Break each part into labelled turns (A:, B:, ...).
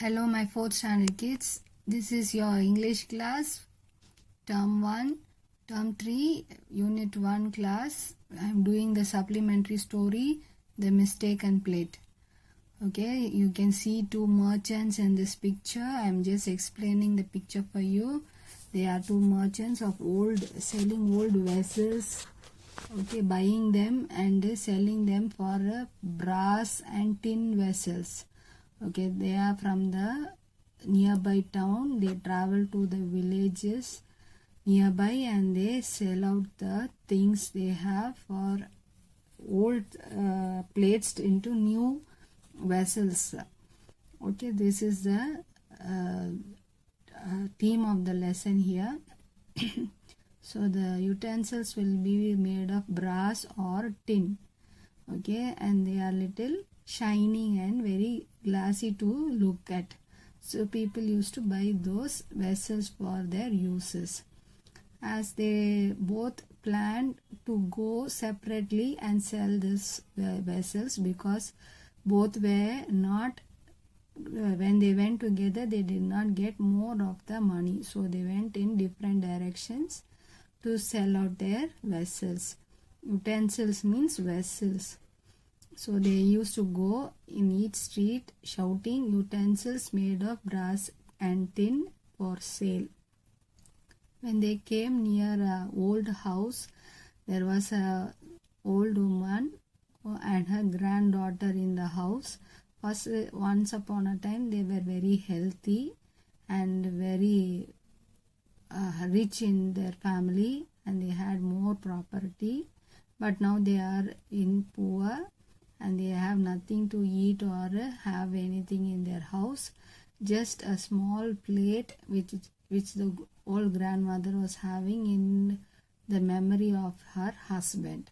A: Hello my 4th standard kids, this is your English class, term 1, term 3, unit 1 class. I am doing the supplementary story, The Mistaken Plate. Okay, you can see two merchants in this picture. I am just explaining the picture for you. They are two merchants of selling old vessels. Okay, buying them and selling them for brass and tin vessels. Okay, they are from the nearby town. They travel to the villages nearby and they sell out the things they have for old plates into new vessels. Okay, this is the theme of the lesson here. So the utensils will be made of brass or tin. Okay, and they are little shining and very glassy to look at. So people used to buy those vessels for their uses. As they both planned to go separately and sell these vessels, because both were not, when they went together they did not get more of the money, so they went in different directions to sell out their vessels. Utensils means vessels. So they used to go in each street shouting, utensils made of brass and tin for sale. When they came near an old house, there was an old woman and her granddaughter in the house. Once upon a time they were very healthy and very rich in their family, and they had more property, but now they are in poor and they have nothing to eat or have anything in their house, just a small plate which the old grandmother was having in the memory of her husband.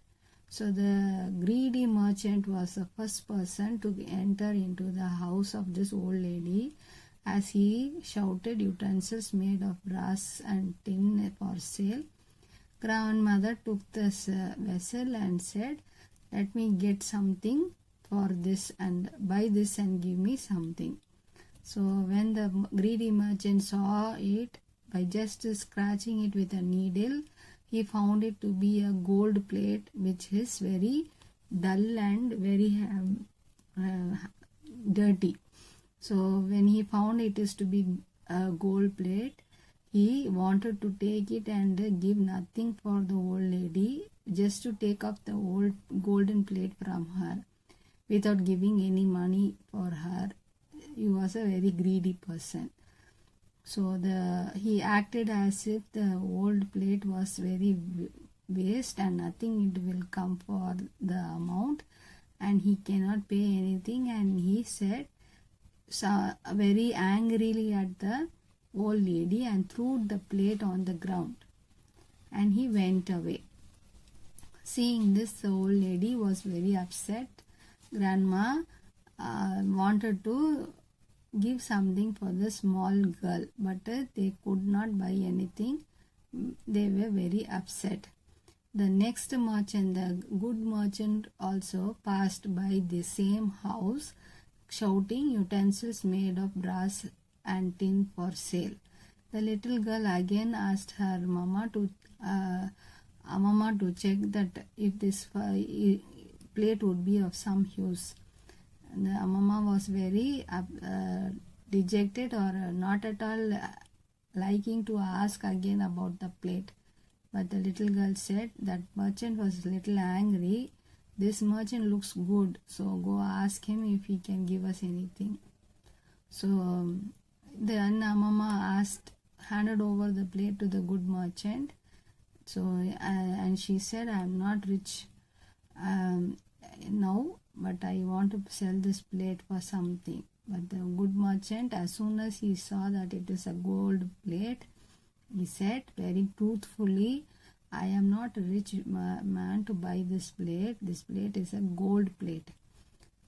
A: So the greedy merchant was the first person to enter into the house of this old lady. As he shouted, utensils made of brass and tin for sale, grandmother took this vessel and said, let me get something for this and buy this and give me something. So when the greedy merchant saw it, by just scratching it with a needle, he found it to be a gold plate which is very dull and very dirty. So when he found it is to be a gold plate, he wanted to take it and give nothing for the old lady, just to take up the old golden plate from her without giving any money for her. He was a very greedy person. So he acted as if the old plate was very waste and nothing it will come for the amount, and he cannot pay anything, and he said very angrily at the old lady and threw the plate on the ground, and he went away. Seeing this, the old lady was very upset. Grandma wanted to give something for the small girl, but they could not buy anything. They were very upset. The next merchant, the good merchant, also passed by the same house shouting, utensils made of brass and tin for sale. The little girl again asked her mama to check that if this plate would be of some use. The mama was very dejected or not at all liking to ask again about the plate. But the little girl said that merchant was little angry. This merchant looks good, so go ask him if he can give us anything. So then mama handed over the plate to the good merchant. So and she said, I am not rich now, but I want to sell this plate for something. But the good merchant, as soon as he saw that it is a gold plate, he said very truthfully, I am not a rich man to buy this plate. This plate is a gold plate.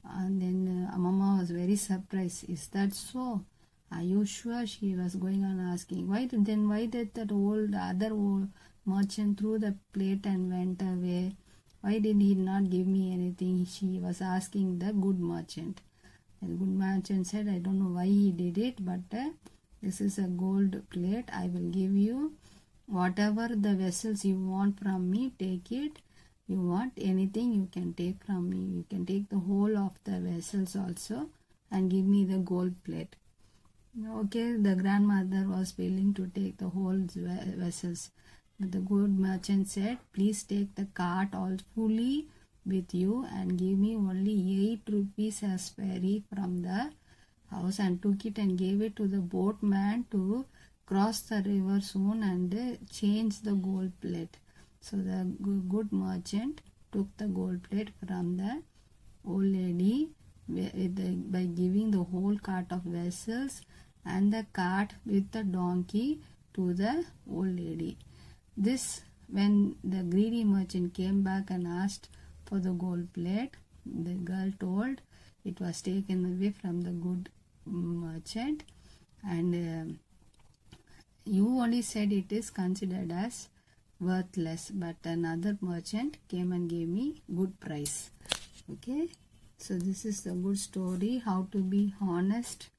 A: And then mama was very surprised. Is that so? Are you sure? She was going on asking. Why did that other old merchant threw the plate and went away? Why did he not give me anything? She was asking the good merchant. The good merchant said, I don't know why he did it, but this is a gold plate. I will give you whatever the vessels you want from me, take it. You want anything, you can take from me. You can take the whole of the vessels also and give me the gold plate. Okay, the grandmother was willing to take the whole vessels. But the good merchant said, please take the cart all fully with you and give me only 8 rupees as ferry from the house, and took it and gave it to the boatman to cross the river soon and change the gold plate. So the good merchant took the gold plate from the old lady by giving the whole cart of vessels and the cart with the donkey to the old lady. This, when the greedy merchant came back and asked for the gold plate, the girl told it was taken away from the good merchant, and you only said it is considered as worthless, but another merchant came and gave me good price. Okay, so this is the good story, how to be honest.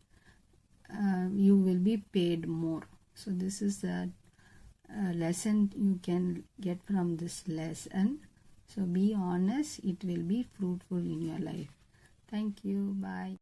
A: You will be paid more. So this is the lesson you can get from this lesson. So be honest, it will be fruitful in your life. Thank you. Bye.